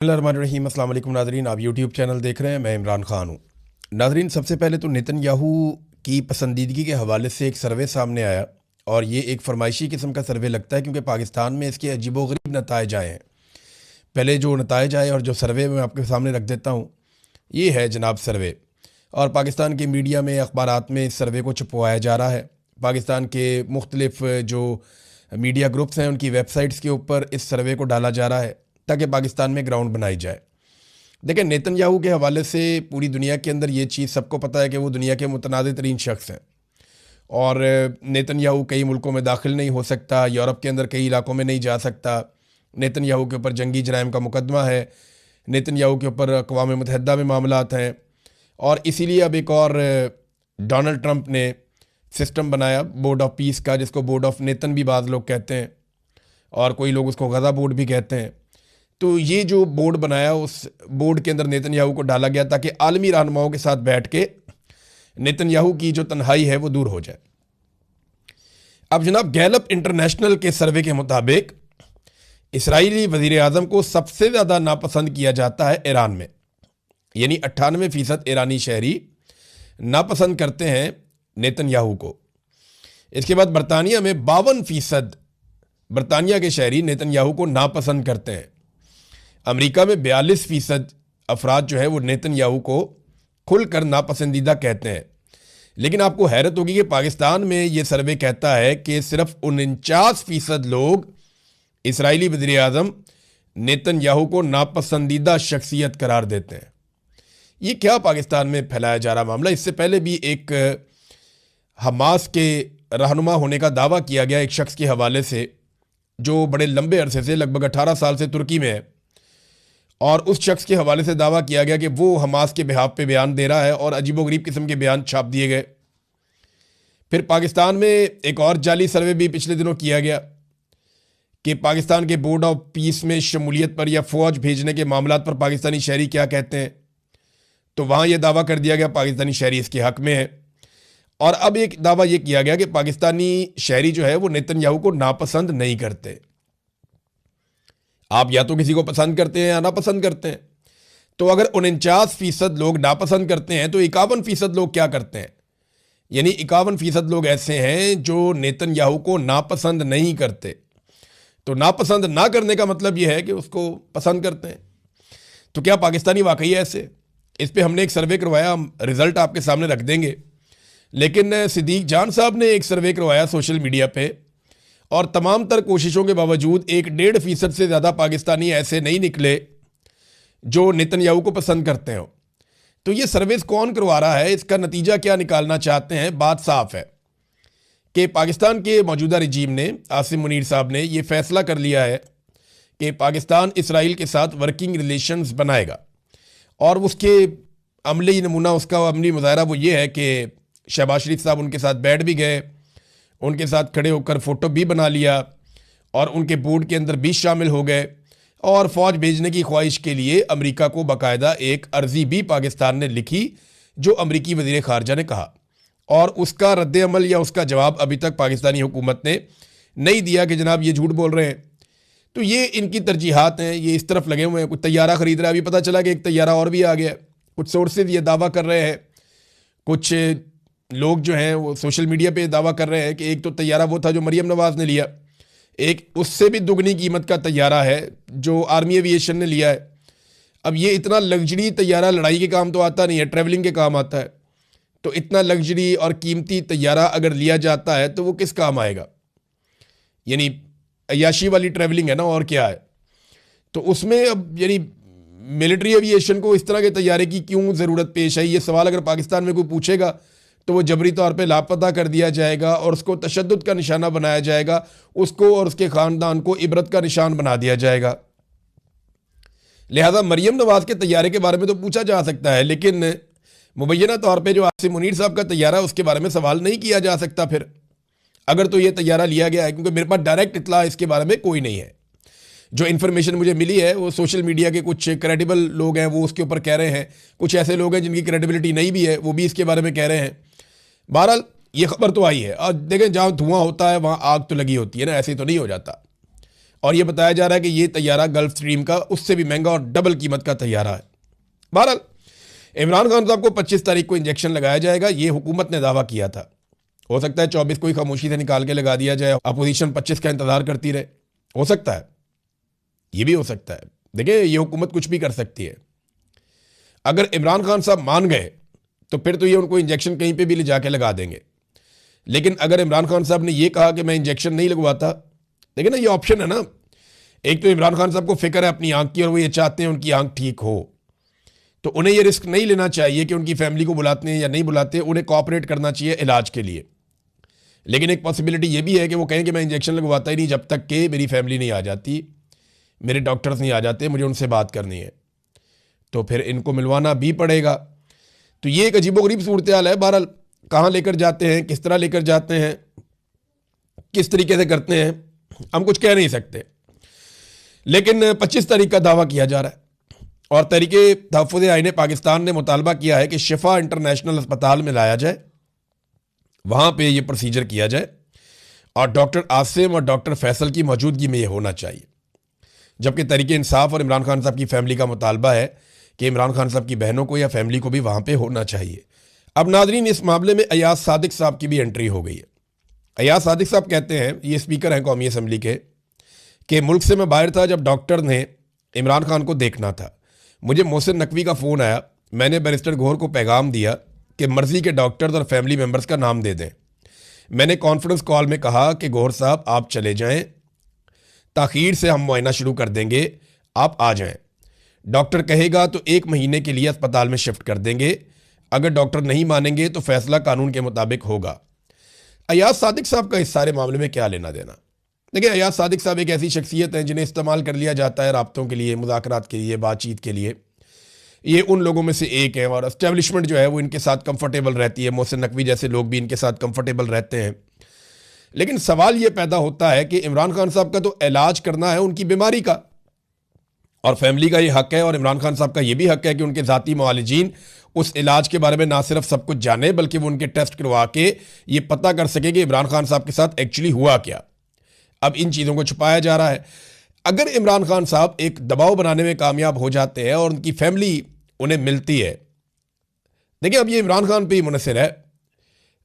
बिस्मिल्लाहिर्रहमानिर्रहीम। अस्सलाम वालेकुम नाज़रीन, आप यूट्यूब चैनल देख रहे हैं। मैं इमरान खान हूँ। नाज़रीन, सबसे पहले तो नेतन्याहू की पसंदीदगी के हवाले से एक सर्वे सामने आया और ये एक फरमाइशी किस्म का सर्वे लगता है क्योंकि पाकिस्तान में इसके अजीबोगरीब नताइज आए हैं। पहले जो नताइज आए और जो सर्वे मैं आपके सामने रख देता हूँ, ये है जनाब सर्वे। और पाकिस्तान के मीडिया में, अखबारात में इस सर्वे को छपवाया जा रहा है। पाकिस्तान के मुख्तलिफ जो मीडिया ग्रुप्स हैं उनकी वेबसाइट्स के ऊपर इस सर्वे को डाला जा रहा है ताकि पाकिस्तान में ग्राउंड बनाई जाए। देखिए, नेतन्याहू के हवाले से पूरी दुनिया के अंदर ये चीज़ सबको पता है कि वो दुनिया के मुतनाज़ तरीन शख्स हैं और नेतन्याहू कई मुल्कों में दाखिल नहीं हो सकता, यूरोप के अंदर कई इलाकों में नहीं जा सकता। नेतन्याहू के ऊपर जंगी जराइम का मुकदमा है, नेतन्याहू के ऊपर अक़वाम मुत्तहिदा में मामलात हैं और इसीलिए अब एक और डोनाल्ड ट्रंप ने सिस्टम बनाया बोर्ड ऑफ पीस का, जिसको बोर्ड ऑफ नेतन भी बाज़ लोग कहते हैं और कोई लोग उसको गज़ा बोर्ड भी कहते हैं। तो ये जो बोर्ड बनाया, उस बोर्ड के अंदर नेतन्याहू को डाला गया ताकि आलमी रहनुमाओं के साथ बैठ के नेतन्याहू की जो तन्हाई है वो दूर हो जाए। अब जनाब, गैलप इंटरनेशनल के सर्वे के मुताबिक इसराइली वज़ीर आज़म को सबसे ज़्यादा नापसंद किया जाता है ईरान में, यानी 98% ईरानी शहरी नापसंद करते हैं नेतन्याहू को। इसके बाद बरतानिया में 52% बरतानिया के शहरी नेतन्याहू को नापसंद करते हैं। अमेरिका में 42% अफराद जो है वो नेतन्याहू को खुलकर नापसंदीदा कहते हैं। लेकिन आपको हैरत होगी कि पाकिस्तान में ये सर्वे कहता है कि सिर्फ 49% लोग इसराइली वज़ीर आज़म नेतन्याहू को नापसंदीदा शख्सियत करार देते हैं। ये क्या पाकिस्तान में फैलाया जा रहा मामला? इससे पहले भी एक हमास के रहनुमा होने का दावा किया गया एक शख्स के हवाले से जो बड़े लंबे अरसे से, लगभग 18 साल से तुर्की में है, और उस शख्स के हवाले से दावा किया गया कि वो हमास के बिहाफ पे बयान दे रहा है और अजीबोगरीब किस्म के बयान छाप दिए गए। फिर पाकिस्तान में एक और जाली सर्वे भी पिछले दिनों किया गया कि पाकिस्तान के बोर्ड ऑफ पीस में शमूलियत पर या फ़ौज भेजने के मामलात पर पाकिस्तानी शहरी क्या कहते हैं। तो वहाँ ये दावा कर दिया गया पाकिस्तानी शहरी इसके हक़ में है। और अब एक दावा ये किया गया कि पाकिस्तानी शहरी जो है वो नेतन्याहू को नापसंद नहीं करते। आप या तो किसी को पसंद करते हैं या नापसंद करते हैं। तो अगर 49% लोग नापसंद करते हैं तो 51% लोग क्या करते हैं? यानी 51% लोग ऐसे हैं जो नेतन्याहू को नापसंद नहीं करते। तो नापसंद ना करने का मतलब यह है कि उसको पसंद करते हैं। तो क्या पाकिस्तानी वाकई ऐसे? इस पर हमने एक सर्वे करवाया, हम रिज़ल्ट आपके सामने रख देंगे। लेकिन सिद्दीक जान साहब ने एक सर्वे करवाया सोशल मीडिया पे और तमाम तर कोशिशों के बावजूद 1.5% से ज़्यादा पाकिस्तानी ऐसे नहीं निकले जो नेतन्याहू को पसंद करते हो। तो ये सर्विस कौन करवा रहा है, इसका नतीजा क्या निकालना चाहते हैं? बात साफ है कि पाकिस्तान के मौजूदा रजीम ने, आसिम मुनीर साहब ने, ये फ़ैसला कर लिया है कि पाकिस्तान इसराइल के साथ वर्किंग रिलेशंस बनाएगा और उसके अमली नमूना, उसका अमली मुज़ाहरा वो ये है कि शहबाज शरीफ साहब उनके साथ बैठ भी गए, उनके साथ खड़े होकर फ़ोटो भी बना लिया और उनके बोर्ड के अंदर भी शामिल हो गए और फ़ौज भेजने की ख्वाहिश के लिए अमेरिका को बाकायदा एक अर्ज़ी भी पाकिस्तान ने लिखी जो अमेरिकी वज़ीर ख़ारजा ने कहा, और उसका रद्द-ए-अमल या उसका जवाब अभी तक पाकिस्तानी हुकूमत ने नहीं दिया कि जनाब ये झूठ बोल रहे हैं। तो ये इनकी तरजीहात हैं, ये इस तरफ लगे हुए हैं। कुछ तैयारा ख़रीद रहा है, अभी पता चला कि एक तैयारा और भी आ गया। कुछ सोर्सेज ये दावा कर रहे हैं, कुछ लोग जो हैं वो सोशल मीडिया पे दावा कर रहे हैं कि एक तो तैयारा वो था जो मरियम नवाज़ ने लिया, एक उससे भी दुगनी कीमत का तैयारा है जो आर्मी एविएशन ने लिया है। अब ये इतना लग्जरी तैयारा लड़ाई के काम तो आता नहीं है, ट्रैवलिंग के काम आता है। तो इतना लग्जरी और कीमती तैयारा अगर लिया जाता है तो वो किस काम आएगा? यानी अय्याशी वाली ट्रैवलिंग है ना, और क्या है? तो उसमें अब यानी मिलिट्री एविएशन को इस तरह के तैयारे की क्यों ज़रूरत पेश आई? ये सवाल अगर पाकिस्तान में कोई पूछेगा तो वो जबरी तौर पे लापता कर दिया जाएगा और उसको तशद्दुद का निशाना बनाया जाएगा, उसको और उसके ख़ानदान को इबरत का निशान बना दिया जाएगा। लिहाजा मरियम नवाज़ के तैयारे के बारे में तो पूछा जा सकता है, लेकिन मुबैना तौर पे जो आसिम मुनीर साहब का तैयारा है उसके बारे में सवाल नहीं किया जा सकता फिर, अगर तो ये तैयारा लिया गया है। क्योंकि मेरे पास डायरेक्ट इत्तला इसके बारे में कोई नहीं है। जो इन्फॉर्मेशन मुझे मिली है वो सोशल मीडिया के कुछ क्रेडिबल लोग हैं वो उसके ऊपर कह रहे हैं, कुछ ऐसे लोग हैं जिनकी क्रेडिबिलिटी नहीं भी है वो भी इसके बारे में कह रहे हैं। बहरहाल ये खबर तो आई है। और देखें, जहाँ धुआं होता है वहाँ आग तो लगी होती है ना, ऐसे तो नहीं हो जाता। और ये बताया जा रहा है कि ये तैयारा गल्फ स्ट्रीम का उससे भी महंगा और डबल कीमत का तैयारा है। बहरहाल इमरान खान साहब को 25 तारीख को इंजेक्शन लगाया जाएगा, ये हुकूमत ने दावा किया था। हो सकता है 24 को ही खामोशी से निकाल के लगा दिया जाए, अपोजिशन 25 का इंतजार करती रहे, हो सकता है, ये भी हो सकता है। देखिए ये हुकूमत कुछ भी कर सकती है। अगर इमरान खान साहब मान गए तो फिर तो ये उनको इंजेक्शन कहीं पे भी ले जाके लगा देंगे। लेकिन अगर इमरान खान साहब ने ये कहा कि मैं इंजेक्शन नहीं लगवाता, देखिए ना ये ऑप्शन है ना। एक तो इमरान खान साहब को फिक्र है अपनी आंख की और वो ये चाहते हैं उनकी आंख ठीक हो, तो उन्हें ये रिस्क नहीं लेना चाहिए कि उनकी फैमिली को बुलाते हैं या नहीं बुलाते, उन्हें कोऑपरेट करना चाहिए इलाज के लिए। लेकिन एक पॉसिबिलिटी ये भी है कि वो कहें कि मैं इंजेक्शन लगवाता ही नहीं जब तक कि मेरी फैमिली नहीं आ जाती, मेरे डॉक्टर्स नहीं आ जाते, मुझे उनसे बात करनी है, तो फिर इनको मिलवाना भी पड़ेगा। तो ये एक अजीबोगरीब सूरत हाल है। बहरहाल कहाँ लेकर जाते हैं, किस तरह लेकर जाते हैं, किस तरीके से करते हैं, हम कुछ कह नहीं सकते। लेकिन 25 तारीख का दावा किया जा रहा है और तहरीके तहफ़्फ़ुज़ आईन पाकिस्तान ने मुतालबा किया है कि शिफा इंटरनेशनल अस्पताल में लाया जाए, वहाँ पे ये प्रोसीजर किया जाए और डॉक्टर आसिम और डॉक्टर फैसल की मौजूदगी में ये होना चाहिए। जबकि तहरीक इंसाफ और इमरान खान साहब की फैमिली का मुतालबा है कि इमरान खान साहब की बहनों को या फैमिली को भी वहाँ पे होना चाहिए। अब नाजरीन इस मामले में अयाज सादिक साहब की भी एंट्री हो गई है। अयाज सादिक साहब कहते हैं, ये स्पीकर हैं कौमी असम्बली के, कि मुल्क से मैं बाहर था जब डॉक्टर ने इमरान खान को देखना था, मुझे मोहसिन नकवी का फ़ोन आया, मैंने बैरिस्टर गौहर को पैगाम दिया कि मर्ज़ी के डॉक्टर्स और फैमिली मेम्बर्स का नाम दे दें। मैंने कॉन्फ्रेंस कॉल में कहा कि गौहर साहब आप चले जाएं, ताख़ीर से हम मुआयना शुरू कर देंगे, आप आ जाएं। डॉक्टर कहेगा तो 1 महीने के लिए अस्पताल में शिफ्ट कर देंगे, अगर डॉक्टर नहीं मानेंगे तो फैसला कानून के मुताबिक होगा। अयाज सादिक साहब का इस सारे मामले में क्या लेना देना? देखिए अयाज सादिक साहब एक ऐसी शख्सियत है जिन्हें इस्तेमाल कर लिया जाता है राब्तों के लिए, मुज़ाकरात के लिए, बातचीत के लिए। ये उन लोगों में से एक है और एस्टेब्लिशमेंट जो है वो इनके साथ कंफर्टेबल रहती है। मोहसिन नकवी जैसे लोग भी इनके साथ कंफर्टेबल रहते हैं। लेकिन सवाल ये पैदा होता है कि इमरान खान साहब का तो इलाज करना है उनकी बीमारी का, और फैमिली का ये हक है और इमरान खान साहब का ये भी हक है कि उनके ज़ाती मुआलिजीन उस इलाज के बारे में ना सिर्फ सब कुछ जाने बल्कि वो उनके टेस्ट करवा के ये पता कर सके कि इमरान खान साहब के साथ एक्चुअली हुआ क्या। अब इन चीज़ों को छुपाया जा रहा है। अगर इमरान खान साहब एक दबाव बनाने में कामयाब हो जाते हैं और उनकी फैमिली उन्हें मिलती है, देखिए अब ये इमरान खान पे ही मुनहसर है।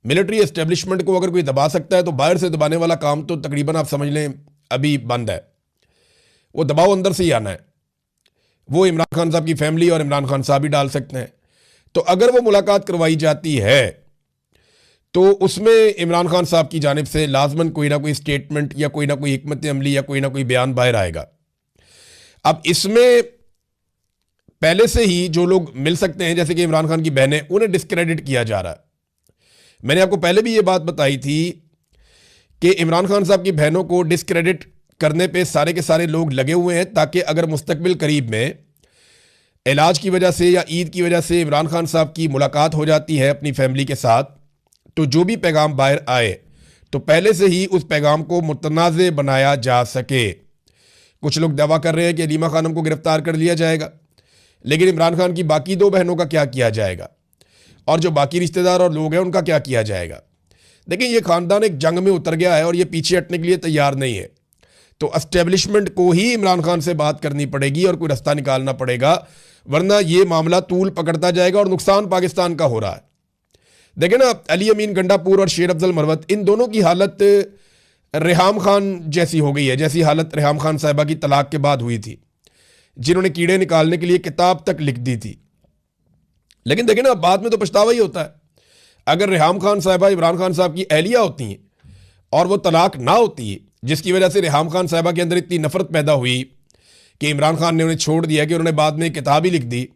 मिलिट्री एस्टेब्लिशमेंट को अगर कोई दबा सकता है तो बाहर से दबाने वाला काम तो तकरीबन आप समझ लें अभी बंद है। वो दबाव अंदर से ही आना है, वो इमरान खान साहब की फैमिली और इमरान खान साहब ही डाल सकते हैं। तो अगर वो मुलाकात करवाई जाती है तो उसमें इमरान खान साहब की जानिब से लाजमन कोई ना कोई स्टेटमेंट या कोई ना कोई हिकमत अमली या कोई ना कोई बयान बाहर आएगा। अब इसमें पहले से ही जो लोग मिल सकते हैं जैसे कि इमरान खान की बहनें, उन्हें डिस्क्रेडिट किया जा रहा है। मैंने आपको पहले भी ये बात बताई थी कि इमरान खान साहब की बहनों को डिस्क्रेडिट करने पे सारे के सारे लोग लगे हुए हैं ताकि अगर मुस्तकबिल करीब में इलाज की वजह से या ईद की वजह से इमरान खान साहब की मुलाकात हो जाती है अपनी फैमिली के साथ, तो जो भी पैगाम बाहर आए तो पहले से ही उस पैगाम को मुतनाज़ बनाया जा सके। कुछ लोग दावा कर रहे हैं कि अलीमा खानम को गिरफ्तार कर लिया जाएगा, लेकिन इमरान खान की बाकी 2 बहनों का क्या किया जाएगा और जो बाकी रिश्तेदार और लोग हैं उनका क्या किया जाएगा? देखिए ये ख़ानदान एक जंग में उतर गया है और ये पीछे हटने के लिए तैयार नहीं है। तो एस्टेब्लिशमेंट को ही इमरान खान से बात करनी पड़ेगी और कोई रास्ता निकालना पड़ेगा, वरना ये मामला तूल पकड़ता जाएगा और नुकसान पाकिस्तान का हो रहा है। देखें ना, अली अमीन गंडापुर और शेर अफजल मरवत, इन दोनों की हालत रेहाम खान जैसी हो गई है, जैसी हालत रेहाम खान साहिबा की तलाक के बाद हुई थी, जिन्होंने कीड़े निकालने के लिए किताब तक लिख दी थी। लेकिन देखें ना, बाद में तो पछतावा ही होता है। अगर रेहाम खान साहिबा इमरान खान साहब की अहलिया होती हैं और वो तलाक ना होती है, जिसकी वजह से रेहाम खान साहिबा के अंदर इतनी नफरत पैदा हुई कि इमरान खान ने उन्हें छोड़ दिया कि उन्होंने बाद में किताब ही लिख दी,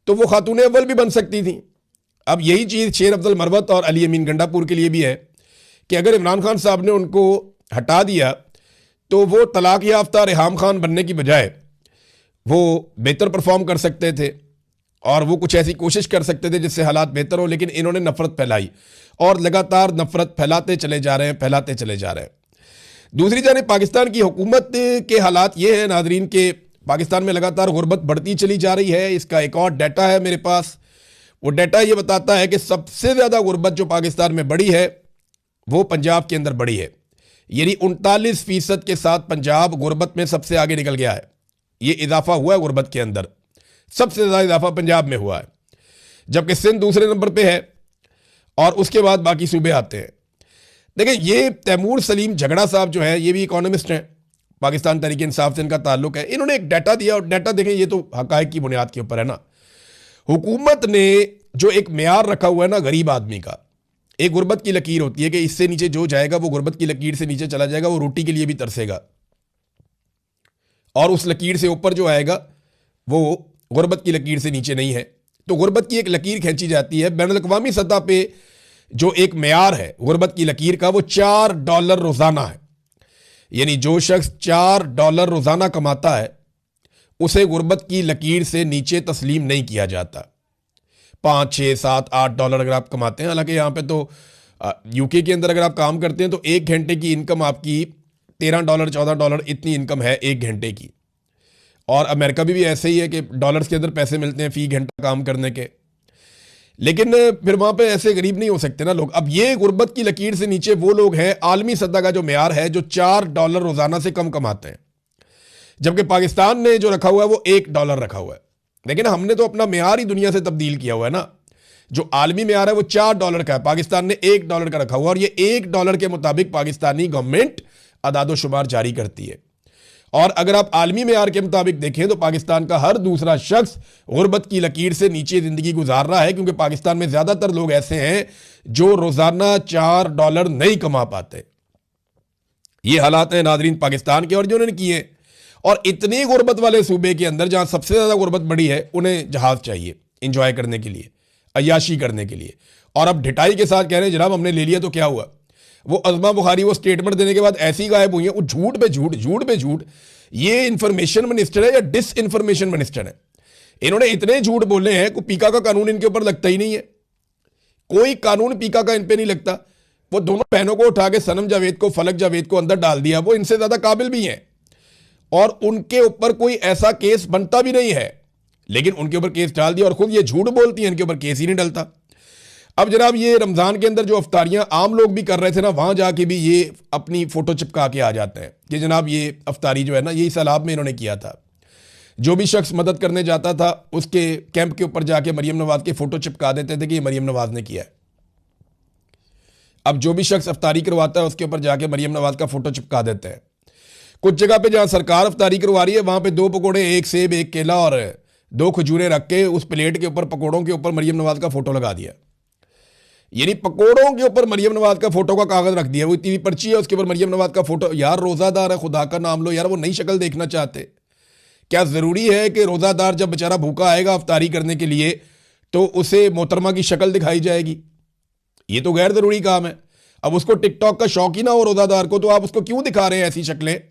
तो वो खातून अव्वल भी बन सकती थी। अब यही चीज़ शेर अफजल मरवत और अली अमीन गंडापुर के लिए भी है कि अगर इमरान खान साहब ने उनको हटा दिया तो वो तलाक याफ्ता रेहाम खान बनने की बजाय वो बेहतर परफॉर्म कर सकते थे और वो कुछ ऐसी कोशिश कर सकते थे जिससे हालात बेहतर हो। लेकिन इन्होंने नफरत फैलाई और लगातार नफरत फैलाते चले जा रहे हैं, फैलाते चले जा रहे हैं। दूसरी जानिब पाकिस्तान की हुकूमत के हालात ये हैं नाजरीन के पाकिस्तान में लगातार गुर्बत बढ़ती चली जा रही है। इसका एक और डाटा है मेरे पास, वो डाटा ये बताता है कि सबसे ज़्यादा गुर्बत जो पाकिस्तान में बढ़ी है वो पंजाब के अंदर बढ़ी है। यानी 39% के साथ पंजाब गुर्बत में सबसे आगे निकल गया है। ये इजाफा हुआ है गुर्बत के अंदर, सबसे ज़्यादा इजाफा पंजाब में हुआ है, जबकि सिंध दूसरे नंबर पे है और उसके बाद बाकी सूबे आते हैं। देखिए, ये तैमूर सलीम झगड़ा साहब जो है, ये भी इकोनॉमिस्ट हैं, पाकिस्तान तहरीक इंसाफ से इनका ताल्लुक है। इन्होंने एक डाटा दिया और डाटा देखें, ये तो हकायक की बुनियाद के ऊपर है ना। हुकूमत ने जो एक मेयार रखा हुआ है ना गरीब आदमी का, एक गुर्बत की लकीर होती है कि इससे नीचे जो जाएगा वो गुर्बत की लकीर से नीचे चला जाएगा, वो रोटी के लिए भी तरसेगा, और उस लकीर से ऊपर जो आएगा वो गुर्बत की लकीर से नीचे नहीं है। तो गुर्बत की एक लकीर खींची जाती है। बैनुल अक़वामी सतह पे जो एक मेयार है गुर्बत की लकीर का, वो $4 रोजाना है। यानी जो शख्स $4 रोजाना कमाता है उसे गुर्बत की लकीर से नीचे तस्लीम नहीं किया जाता। 5, 6, 7, $8 अगर आप कमाते हैं, हालांकि यहाँ पे तो यूके के अंदर अगर आप काम करते हैं तो 1 घंटे की इनकम आपकी $13, $14 इतनी इनकम है 1 घंटे की। और अमेरिका भी ऐसे ही है कि डॉलर्स के अंदर पैसे मिलते हैं फी घंटा काम करने के। लेकिन फिर वहाँ पे ऐसे गरीब नहीं हो सकते ना लोग। अब ये गुर्बत की लकीर से नीचे वो लोग हैं, आलमी सतह का जो मेयार है, जो $4 रोजाना से कम कमाते हैं, जबकि पाकिस्तान ने जो रखा हुआ है वो $1 रखा हुआ है। लेकिन हमने तो अपना मेयार ही दुनिया से तब्दील किया हुआ है ना। जो आलमी मेयार है वो $4 का है, पाकिस्तान ने $1 का रखा हुआ, और ये $1 के मुताबिक पाकिस्तानी गवर्नमेंट अदादोशुमार जारी करती है। और अगर आप आलमी मेयार के मुताबिक देखें तो पाकिस्तान का हर दूसरा शख्स गुर्बत की लकीर से नीचे जिंदगी गुजार रहा है, क्योंकि पाकिस्तान में ज्यादातर लोग ऐसे हैं जो रोजाना $4 नहीं कमा पाते। ये हालात हैं नाजरीन पाकिस्तान के, और जो उन्होंने किए। और इतनी गुर्बत वाले सूबे के अंदर जहां सबसे ज्यादा गुर्बत बड़ी है, उन्हें जहाज चाहिए इंजॉय करने के लिए, अय्याशी करने के लिए। और अब ढिठाई के साथ कह रहे हैं जनाब हमने ले लिया तो क्या हुआ। वो अज़मा बुखारी वो स्टेटमेंट देने के बाद ऐसी गायब हुई है, वो झूठ पे झूठ, झूठ पे झूठ। ये इंफॉर्मेशन मिनिस्टर है या डिस इंफॉर्मेशन मिनिस्टर है? इन्होंने इतने झूठ बोले हैं कि पीका का कानून इनके ऊपर लगता ही नहीं है। कोई कानून पीका का इन पे नहीं लगता। वो दोनों बहनों को उठा के सनम जावेद को, फलक जावेद को अंदर डाल दिया। वो इनसे ज्यादा काबिल भी हैं और उनके ऊपर कोई ऐसा केस बनता भी नहीं है, लेकिन उनके ऊपर केस डाल दिया और खुद ये झूठ बोलती हैं, इनके ऊपर केस ही नहीं डलता। अब जनाब ये रमजान के अंदर जो अफ्तारियां आम लोग भी कर रहे थे ना, वहां जाके भी ये अपनी फोटो चिपका के आ जाते हैं कि जनाब ये अफ्तारी जो है ना, यही सैलाब में इन्होंने किया था। जो भी शख्स मदद करने जाता था उसके कैंप के ऊपर जाके मरियम नवाज के फोटो चिपका देते थे कि ये मरियम नवाज ने किया है। अब जो भी शख्स अफ्तारी करवाता है उसके ऊपर जाके मरियम नवाज का फोटो चिपका देते हैं। कुछ जगह पे जहां सरकार अफ्तारी करवा रही है वहां पे 2 पकौड़े, 1 सेब, 1 केला और 2 खजूरें रख के उस प्लेट के ऊपर, पकौड़ों के ऊपर मरियम नवाज का फोटो लगा दिया। यानी पकौड़ों के ऊपर मरियम नवाज का फोटो का कागज रख दिया। वो इतनी पर्ची है उसके ऊपर मरियम नवाज का फोटो। यार रोजादार है, खुदा का नाम लो यार, वो नई शक्ल देखना चाहते। क्या जरूरी है कि रोजादार जब बेचारा भूखा आएगा अफ्तारी करने के लिए तो उसे मोहतरमा की शक्ल दिखाई जाएगी? ये तो गैर जरूरी काम है। अब उसको टिकटॉक का शौक ही ना हो रोजादार को, तो आप उसको क्यों दिखा रहे हैं ऐसी शक्लें?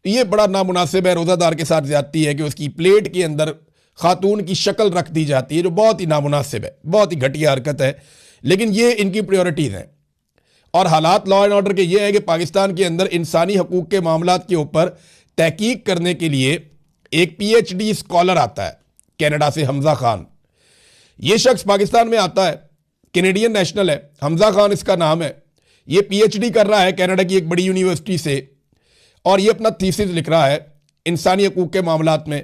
ये बड़ा नामुनासिब है, रोजादार के साथ ज्यादती है कि उसकी प्लेट के अंदर खातून की शक्ल रख दी जाती है, जो बहुत ही नामुनासिब है, बहुत ही घटिया हरकत है। लेकिन ये इनकी प्रायोरिटीज हैं। और हालात लॉ एंड ऑर्डर के ये है कि पाकिस्तान के अंदर इंसानी हकूक के मामलात के ऊपर तहकीक करने के लिए एक PhD स्कॉलर आता है कनाडा से, हमजा खान। ये शख्स पाकिस्तान में आता है, कैनेडियन नेशनल है, हमजा खान इसका नाम है। ये PhD कर रहा है कनाडा की एक बड़ी यूनिवर्सिटी से, और ये अपना थीसिस लिख रहा है इंसानी हकूक के मामलात में।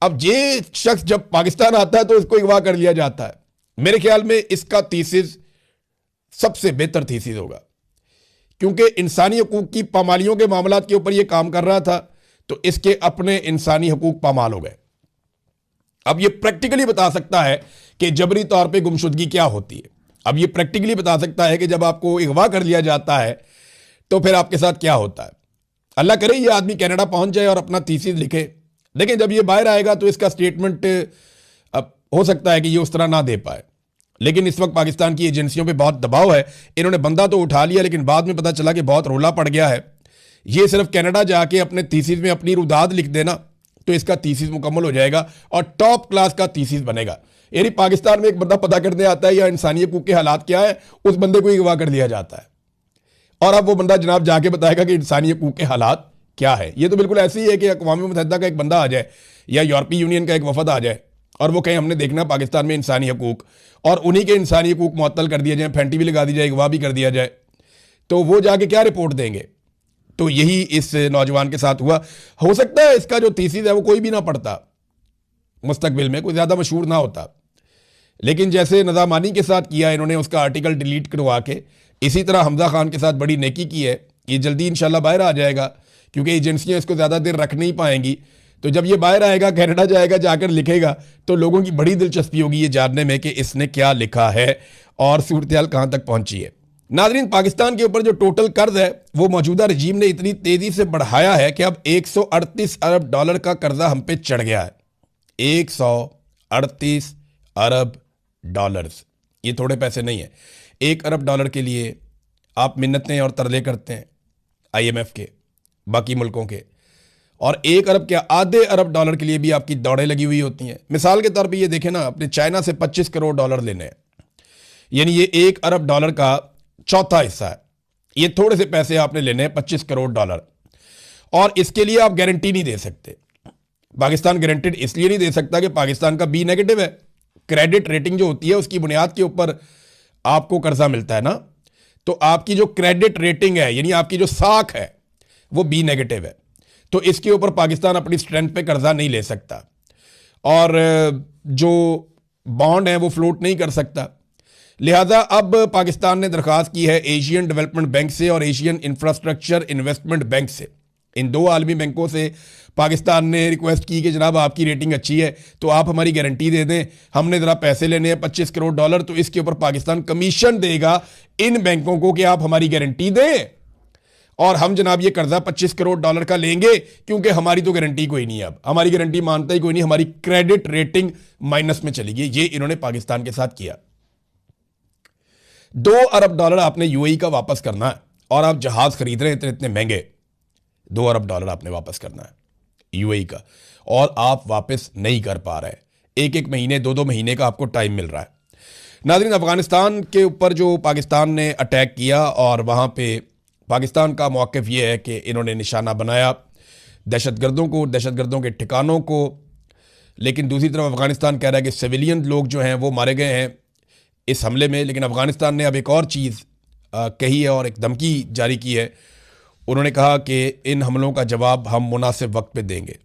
अब ये शख्स जब पाकिस्तान आता है तो इसको अगवा कर लिया जाता है। मेरे ख्याल में इसका थीसिस सबसे बेहतर थीसिस होगा, क्योंकि इंसानी हकूक की पामालियों के मामलात के ऊपर यह काम कर रहा था, तो इसके अपने इंसानी हकूक पामाल हो गए। अब ये प्रैक्टिकली बता सकता है कि जबरी तौर पे गुमशुदगी क्या होती है। अब ये प्रैक्टिकली बता सकता है कि जब आपको अगवा कर लिया जाता है तो फिर आपके साथ क्या होता है। अल्लाह करे ये आदमी कनाडा पहुंच जाए और अपना थीसिस लिखे। लेकिन जब ये बाहर आएगा तो इसका स्टेटमेंट हो सकता है कि ये उस तरह ना दे पाए। लेकिन इस वक्त पाकिस्तान की एजेंसियों पे बहुत दबाव है। इन्होंने बंदा तो उठा लिया, लेकिन बाद में पता चला कि बहुत रोला पड़ गया है। ये सिर्फ कनाडा जाके अपने थीसिस में अपनी रुदाद लिख देना तो इसका थीसिस मुकम्मल हो जाएगा और टॉप क्लास का थीसिस बनेगा। यानी पाकिस्तान में एक बंदा पता करने आता है या इंसानी हकूक के हालात क्या है, उस बंदे को अगवा कर लिया जाता है और अब वो बंदा जनाब जाके बताएगा कि इंसानी हकूक के हालात क्या है। ये तो बिल्कुल ऐसे ही है कि अक़वाम मुत्तहिदा का एक बंदा आ जाए या यूरोपीय यूनियन का एक वफद आ जाए और वो कहें हमने देखना पाकिस्तान में इंसानी हकूक, और उन्हीं के इंसानी हकूक मुअत्तल कर दिया जाए, फेंटी भी लगा दी जाए, अगवा भी कर दिया जाए, तो वो जाके क्या रिपोर्ट देंगे? तो यही इस नौजवान के साथ हुआ। हो सकता है इसका जो थीसिस है वो कोई भी ना पढ़ता, मुस्तकबिल में कोई ज़्यादा मशहूर ना होता, लेकिन जैसे नज़ामानी के साथ किया इन्होंने, उसका आर्टिकल डिलीट करवा के, इसी तरह हमजा खान के साथ बड़ी नेकी की है। ये जल्दी इंशाल्लाह बाहर आ जाएगा, क्योंकि एजेंसियां इसको ज़्यादा देर रख नहीं पाएंगी। तो जब ये बाहर आएगा, कनाडा जाएगा, जाकर लिखेगा, तो लोगों की बड़ी दिलचस्पी होगी ये जानने में कि इसने क्या लिखा है और सूरत हाल कहाँ तक पहुँची है। नाज़रीन, पाकिस्तान के ऊपर जो टोटल कर्ज है वो मौजूदा रजीम ने इतनी तेज़ी से बढ़ाया है कि अब 138 अरब डॉलर का कर्जा हम पे चढ़ गया है। 138 अरब डॉलर्स, ये थोड़े पैसे नहीं है। 1 अरब डॉलर के लिए आप मिन्नतें और तरले करते हैं IMF के, बाकी मुल्कों के, और 1 अरब क्या, आधे अरब डॉलर के लिए भी आपकी दौड़ें लगी हुई होती हैं। मिसाल के तौर पे ये देखें ना, अपने चाइना से 25 करोड़ डॉलर लेने हैं, यानी ये 1 अरब डॉलर का चौथा हिस्सा है। ये थोड़े से पैसे आपने लेने हैं, 25 करोड़ डॉलर, और इसके लिए आप गारंटी नहीं दे सकते। पाकिस्तान गारंटेड इसलिए नहीं दे सकता कि पाकिस्तान का B नेगेटिव है। क्रेडिट रेटिंग जो होती है उसकी बुनियाद के ऊपर आपको कर्जा मिलता है ना, तो आपकी जो क्रेडिट रेटिंग है, यानी आपकी जो साख है, वो B नेगेटिव है। तो इसके ऊपर पाकिस्तान अपनी स्ट्रेंथ पे कर्जा नहीं ले सकता, और जो बॉन्ड है वो फ्लोट नहीं कर सकता। लिहाजा अब पाकिस्तान ने दरख्वास्त की है एशियन डेवलपमेंट बैंक से और एशियन इंफ्रास्ट्रक्चर इन्वेस्टमेंट बैंक से। इन दो आलमी बैंकों से पाकिस्तान ने रिक्वेस्ट की कि जनाब आपकी रेटिंग अच्छी है तो आप हमारी गारंटी दे दें, हमने ज़रा पैसे लेने हैं 25 करोड़ डॉलर, तो इसके ऊपर पाकिस्तान कमीशन देगा इन बैंकों को कि आप हमारी गारंटी दें, और हम जनाब ये कर्जा 25 करोड़ डॉलर का लेंगे, क्योंकि हमारी तो गारंटी कोई नहीं है, अब हमारी गारंटी मानता ही कोई नहीं, हमारी क्रेडिट रेटिंग माइनस में चली गई। ये इन्होंने पाकिस्तान के साथ किया। 2 अरब डॉलर आपने UAE का वापस करना है, और आप जहाज खरीद रहे हैं इतने महंगे, 2 अरब डॉलर आपने वापस करना है UAE का, और आप वापस नहीं कर पा रहे। 1-1 महीने 2-2 महीने का आपको टाइम मिल रहा है। नाज़रीन, अफगानिस्तान के ऊपर जो पाकिस्तान ने अटैक किया, और वहाँ पे पाकिस्तान का मौक़िफ़ ये है कि इन्होंने निशाना बनाया दहशतगर्दों को, दहशतगर्दों के ठिकानों को, लेकिन दूसरी तरफ अफगानिस्तान कह रहा है कि सिविलियन लोग जो हैं वो मारे गए हैं इस हमले में। लेकिन अफगानिस्तान ने अब एक और चीज़ कही है और एक धमकी जारी की है। उन्होंने कहा कि इन हमलों का जवाब हम मुनासिब वक्त पे देंगे।